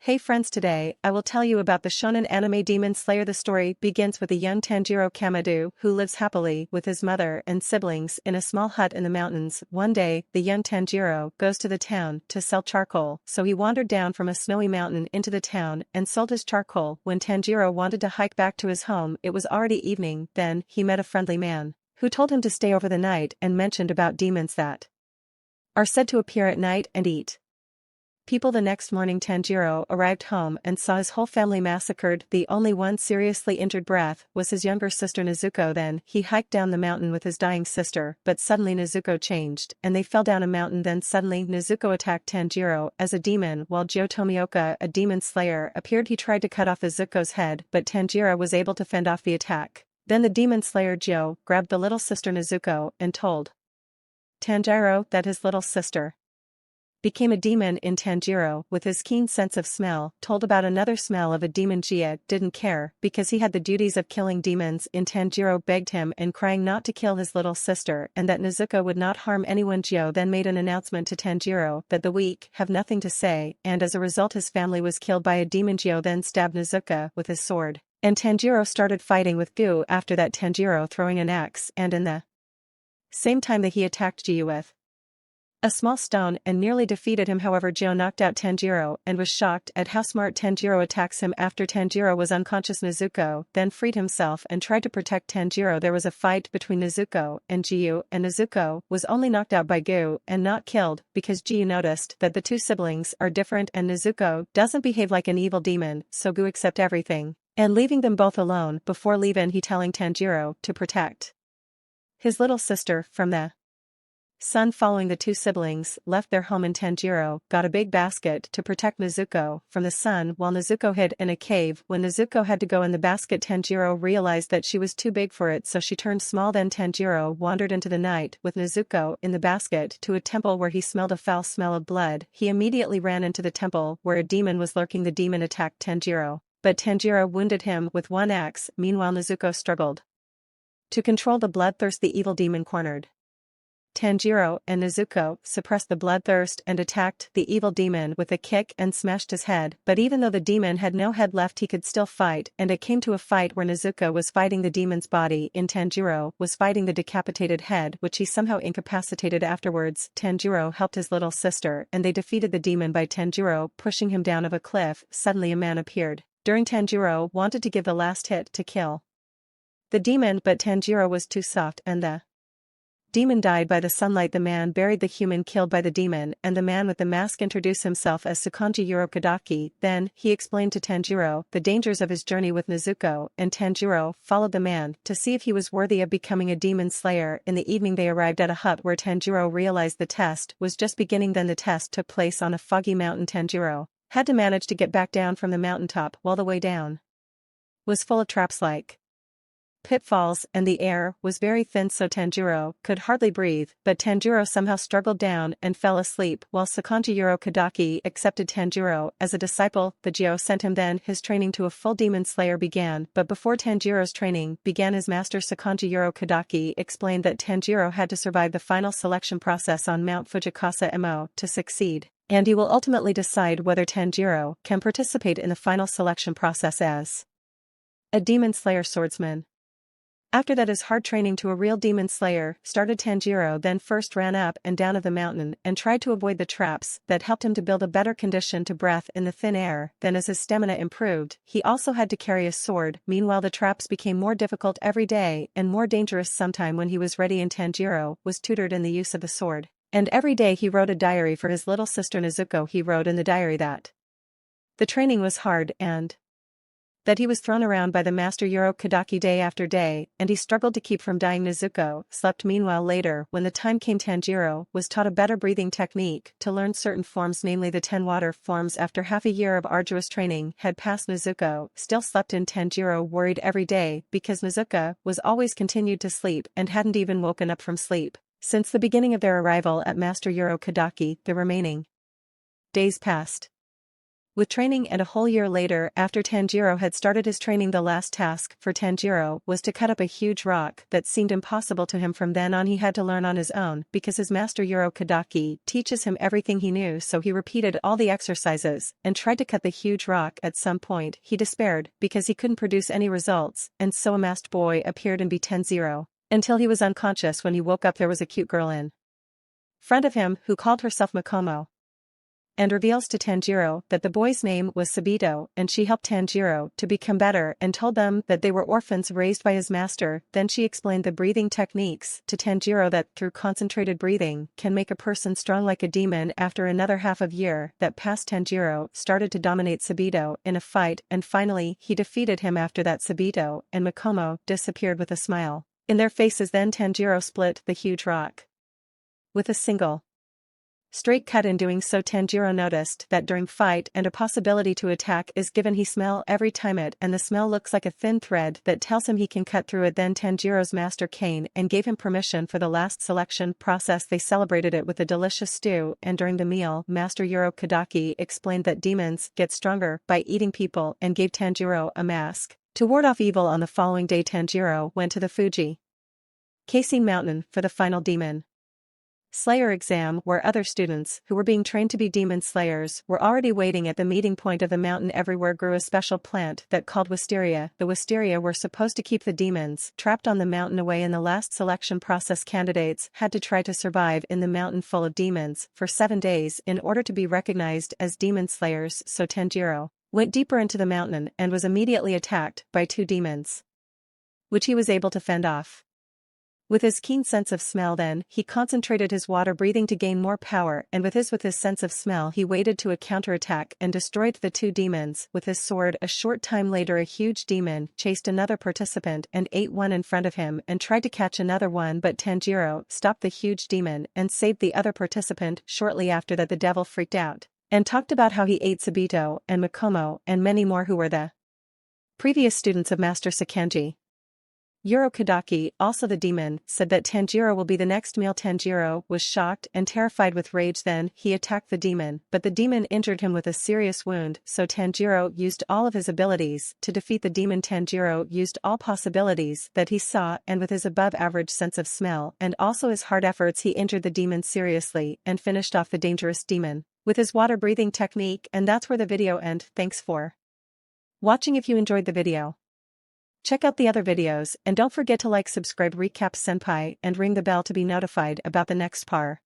Hey friends, today I will tell you about the shonen anime Demon Slayer. The story begins with a young Tanjiro Kamado who lives happily with his mother and siblings in a small hut in the mountains. One day, the young Tanjiro goes to the town to sell charcoal, so he wandered down from a snowy mountain into the town and sold his charcoal. When Tanjiro wanted to hike back to his home, it was already evening. Then he met a friendly man who told him to stay over the night and mentioned about demons that are said to appear at night and eat people. The next morning Tanjiro arrived home and saw his whole family massacred. The only one seriously injured was his younger sister Nezuko. Then he hiked down the mountain with his dying sister, but suddenly Nezuko changed and they fell down a mountain. Then suddenly Nezuko attacked Tanjiro as a demon while Joe Tomioka, a demon slayer, appeared. He tried to cut off Nezuko's head, but Tanjiro was able to fend off the attack. Then the demon slayer Joe grabbed the little sister Nezuko and told Tanjiro that his little sister became a demon. In Tanjiro, with his keen sense of smell, told about another smell of a demon. Jia didn't care because he had the duties of killing demons. Tanjiro begged him and crying not to kill his little sister and that Nezuko would not harm anyone. Jio then made an announcement to Tanjiro that the weak have nothing to say, and as a result his family was killed by a demon. Jio then stabbed Nezuko with his sword, and Tanjiro started fighting with Gu. After that, Tanjiro throwing an axe, and in the same time that he attacked Jio with a small stone and nearly defeated him. However, Joe knocked out Tanjiro and was shocked at how smart Tanjiro attacks him. After Tanjiro was unconscious, Nezuko then freed himself and tried to protect Tanjiro. There was a fight between Nezuko and Jiu, and Nezuko was only knocked out by Gu and not killed because Jiu noticed that the two siblings are different and Nezuko doesn't behave like an evil demon, so Gu accepted everything and leaving them both alone. Before leaving, he telling Tanjiro to protect his little sister from the sun. Following, the two siblings left their home and Tanjiro got a big basket to protect Nezuko from the sun while Nezuko hid in a cave. When Nezuko had to go in the basket, Tanjiro realized that she was too big for it, so she turned small. Then Tanjiro wandered into the night with Nezuko in the basket to a temple where he smelled a foul smell of blood. He immediately ran into the temple where a demon was lurking. The demon attacked Tanjiro, but Tanjiro wounded him with one axe. Meanwhile, Nezuko struggled to control the bloodthirst. The evil demon cornered Tanjiro, and Nezuko suppressed the bloodthirst and attacked the evil demon with a kick and smashed his head. But even though the demon had no head left, he could still fight, and it came to a fight where Nezuko was fighting the demon's body and Tanjiro was fighting the decapitated head, which he somehow incapacitated. Afterwards, Tanjiro helped his little sister and they defeated the demon by Tanjiro pushing him down of a cliff. Suddenly a man appeared. During Tanjiro wanted to give the last hit to kill the demon, but Tanjiro was too soft and the demon died by the sunlight. The man buried the human killed by the demon, and the man with the mask introduced himself as Tsukanji Urokodaki. Then he explained to Tanjiro the dangers of his journey with Nezuko, and Tanjiro followed the man to see if he was worthy of becoming a demon slayer. In the evening they arrived at a hut where Tanjiro realized the test was just beginning. Then the test took place on a foggy mountain. Tanjiro had to manage to get back down from the mountaintop while the way down was full of traps like pitfalls, and the air was very thin, so Tanjiro could hardly breathe. But Tanjiro somehow struggled down and fell asleep while Tsukanji Urokodaki accepted Tanjiro as a disciple. The Jio sent him. Then his training to a full demon slayer began, but before Tanjiro's training began, his master Tsukanji Urokodaki explained that Tanjiro had to survive the final selection process on Mount Fujikasa Mo to succeed, and he will ultimately decide whether Tanjiro can participate in the final selection process as a demon slayer swordsman. After that, his hard training to a real demon slayer started. Tanjiro then first ran up and down of the mountain and tried to avoid the traps that helped him to build a better condition to breath in the thin air. Then as his stamina improved, he also had to carry a sword. Meanwhile, the traps became more difficult every day and more dangerous. Sometime when he was ready and Tanjiro was tutored in the use of the sword, and every day he wrote a diary for his little sister Nezuko. He wrote in the diary that the training was hard and that he was thrown around by the master Urokodaki day after day, and he struggled to keep from dying. Nezuko slept. Meanwhile, later, when the time came, Tanjiro was taught a better breathing technique to learn certain forms, namely the 10 water forms. After half a year of arduous training had passed, Nezuko still slept, and Tanjiro worried every day because Nezuko was always continued to sleep and hadn't even woken up from sleep since the beginning of their arrival at Master Urokodaki. The remaining days passed. With training and a whole year later after Tanjiro had started his training, the last task for Tanjiro was to cut up a huge rock that seemed impossible to him. From then on he had to learn on his own because his master Urokodaki teaches him everything he knew, so he repeated all the exercises and tried to cut the huge rock. At some point he despaired because he couldn't produce any results, and so a masked boy appeared and beat Tanjiro until he was unconscious. When he woke up there was a cute girl in front of him who called herself Makima, and reveals to Tanjiro that the boy's name was Sabito, and she helped Tanjiro to become better and told them that they were orphans raised by his master. Then she explained the breathing techniques to Tanjiro that through concentrated breathing can make a person strong like a demon. After another half of year that passed, Tanjiro started to dominate Sabito in a fight, and finally he defeated him. After that Sabito and Makima disappeared with a smile in their faces. Then Tanjiro split the huge rock with a single straight cut. In doing so Tanjiro noticed that during fight and a possibility to attack is given, he smell every time it, and the smell looks like a thin thread that tells him he can cut through it. Then Tanjiro's master came and gave him permission for the last selection process. They celebrated it with a delicious stew, and during the meal Master Urokodaki explained that demons get stronger by eating people and gave Tanjiro a mask to ward off evil. On the following day Tanjiro went to the Fuji Casing Mountain for the final demon Slayer exam, where other students who were being trained to be demon slayers were already waiting. At the meeting point of the mountain everywhere grew a special plant that called wisteria. The wisteria were supposed to keep the demons trapped on the mountain away. In the last selection process candidates had to try to survive in the mountain full of demons for 7 days in order to be recognized as demon slayers. So Tanjiro went deeper into the mountain and was immediately attacked by 2 demons, which he was able to fend off with his keen sense of smell. Then he concentrated his water breathing to gain more power, and with his sense of smell he waited to a counterattack and destroyed the 2 demons with his sword. A short time later a huge demon chased another participant and ate one in front of him and tried to catch another one, but Tanjiro stopped the huge demon and saved the other participant. Shortly after that the devil freaked out and talked about how he ate Sabito and Makomo and many more who were the previous students of Master Sakanji. Urokodaki, also the demon, said that Tanjiro will be the next male. Tanjiro was shocked and terrified with rage. Then he attacked the demon, but the demon injured him with a serious wound, so Tanjiro used all of his abilities to defeat the demon. Tanjiro used all possibilities that he saw, and with his above-average sense of smell and also his hard efforts he injured the demon seriously and finished off the dangerous demon with his water-breathing technique. And that's where the video ends. Thanks for watching. If you enjoyed the video, check out the other videos, and don't forget to like, subscribe, recap senpai, and ring the bell to be notified about the next par.